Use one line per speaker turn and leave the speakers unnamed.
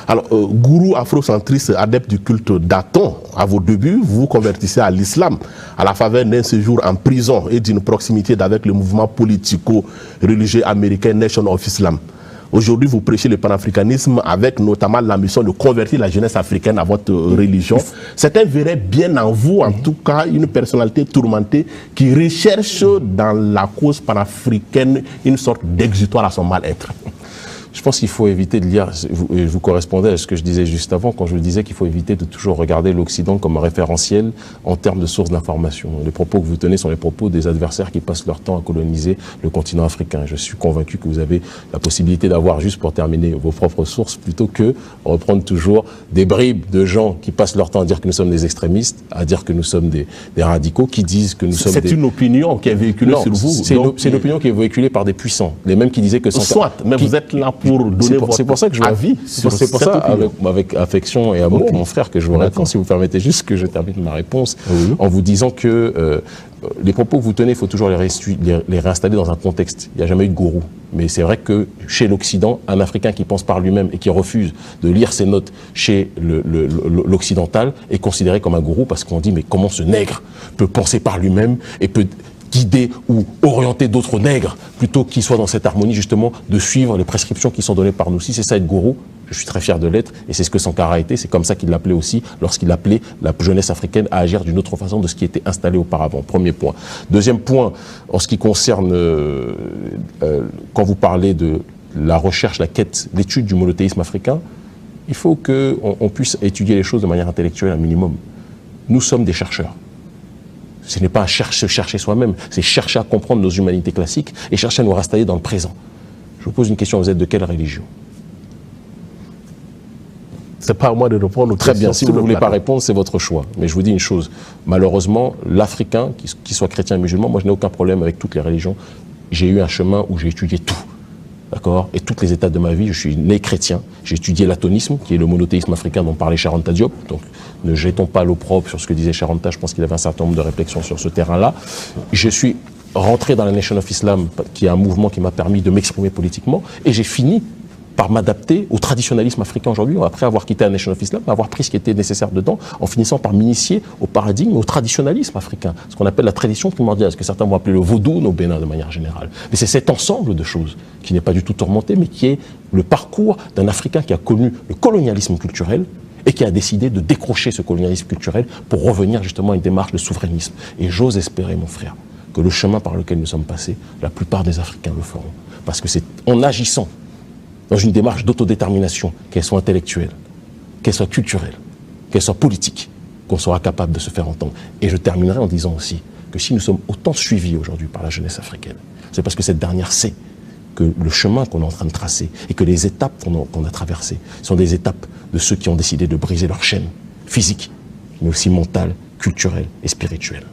Alors, gourou afrocentriste, adepte du culte d'Aton, à vos débuts, vous vous convertissez à l'islam, à la faveur d'un séjour en prison et d'une proximité avec le mouvement politico-religieux américain Nation of Islam. Aujourd'hui, vous prêchez le panafricanisme avec notamment la mission de convertir la jeunesse africaine à votre religion. Certains verraient bien en vous, en tout cas, une personnalité tourmentée qui recherche dans la cause panafricaine une sorte d'exutoire à son mal-être.
Je pense qu'il faut éviter de lire, et vous correspondez à ce que je disais juste avant, quand je disais qu'il faut éviter de toujours regarder l'Occident comme un référentiel en termes de sources d'information. Les propos que vous tenez sont les propos des adversaires qui passent leur temps à coloniser le continent africain. Je suis convaincu que vous avez la possibilité d'avoir, juste pour terminer, vos propres sources, plutôt que reprendre toujours des bribes de gens qui passent leur temps à dire que nous sommes des extrémistes, à dire que nous sommes des radicaux, qui disent que nous sommes des...
C'est une opinion qui est véhiculée sur vous.
C'est une opinion qui est véhiculée par des puissants. Les mêmes qui disaient que...
Soit, mais vous êtes là pour donner
c'est pour ça que je
avis.
C'est pour ça, avec affection et amour, mon frère, que je vous réponds, si vous permettez juste que je termine ma réponse, en vous disant que les propos que vous tenez, il faut toujours les réinstaller dans un contexte. Il n'y a jamais eu de gourou. Mais c'est vrai que chez l'Occident, un Africain qui pense par lui-même et qui refuse de lire ses notes chez l'occidental est considéré comme un gourou, parce qu'on dit, mais comment ce nègre peut penser par lui-même et peut guider ou orienter d'autres nègres, plutôt qu'ils soient dans cette harmonie justement de suivre les prescriptions qui sont données par nous. Si c'est ça être gourou, je suis très fier de l'être, et c'est ce que Sankara a été, c'est comme ça qu'il l'appelait aussi, lorsqu'il appelait la jeunesse africaine à agir d'une autre façon de ce qui était installé auparavant. Premier point. Deuxième point, en ce qui concerne, quand vous parlez de la recherche, la quête, l'étude du monothéisme africain, il faut qu'on puisse étudier les choses de manière intellectuelle un minimum. Nous sommes des chercheurs. Ce n'est pas chercher soi-même, c'est chercher à comprendre nos humanités classiques et chercher à nous réinstaller dans le présent. Je vous pose une question, vous êtes de quelle religion?
C'est pas à moi de répondre.
Très bien, si vous ne voulez pas répondre, c'est votre choix. Mais je vous dis une chose, malheureusement, l'Africain, qu'il soit chrétien ou musulman, moi je n'ai aucun problème avec toutes les religions. J'ai eu un chemin où j'ai étudié tout. D'accord? Et toutes les étapes de ma vie, je suis né chrétien. J'ai étudié l'atonisme, qui est le monothéisme africain dont parlait Charanta Diop. Donc, ne jetons pas l'opprobre sur ce que disait Charanta. Je pense qu'il avait un certain nombre de réflexions sur ce terrain-là. Je suis rentré dans la Nation of Islam, qui est un mouvement qui m'a permis de m'exprimer politiquement. Et j'ai fini par m'adapter au traditionnalisme africain aujourd'hui, après avoir quitté la Nation of Islam, avoir pris ce qui était nécessaire dedans, en finissant par m'initier au paradigme, au traditionnalisme africain, ce qu'on appelle la tradition primordiale, ce que certains vont appeler le vaudou au Bénin de manière générale. Mais c'est cet ensemble de choses qui n'est pas du tout tourmenté, mais qui est le parcours d'un Africain qui a connu le colonialisme culturel et qui a décidé de décrocher ce colonialisme culturel pour revenir justement à une démarche de souverainisme. Et j'ose espérer, mon frère, que le chemin par lequel nous sommes passés, la plupart des Africains le feront. Parce que c'est en agissant dans une démarche d'autodétermination, qu'elle soit intellectuelle, qu'elle soit culturelle, qu'elle soit politique, qu'on sera capable de se faire entendre. Et je terminerai en disant aussi que si nous sommes autant suivis aujourd'hui par la jeunesse africaine, c'est parce que cette dernière sait que le chemin qu'on est en train de tracer et que les étapes qu'on a traversées sont des étapes de ceux qui ont décidé de briser leur chaîne physique, mais aussi mentale, culturelle et spirituelle.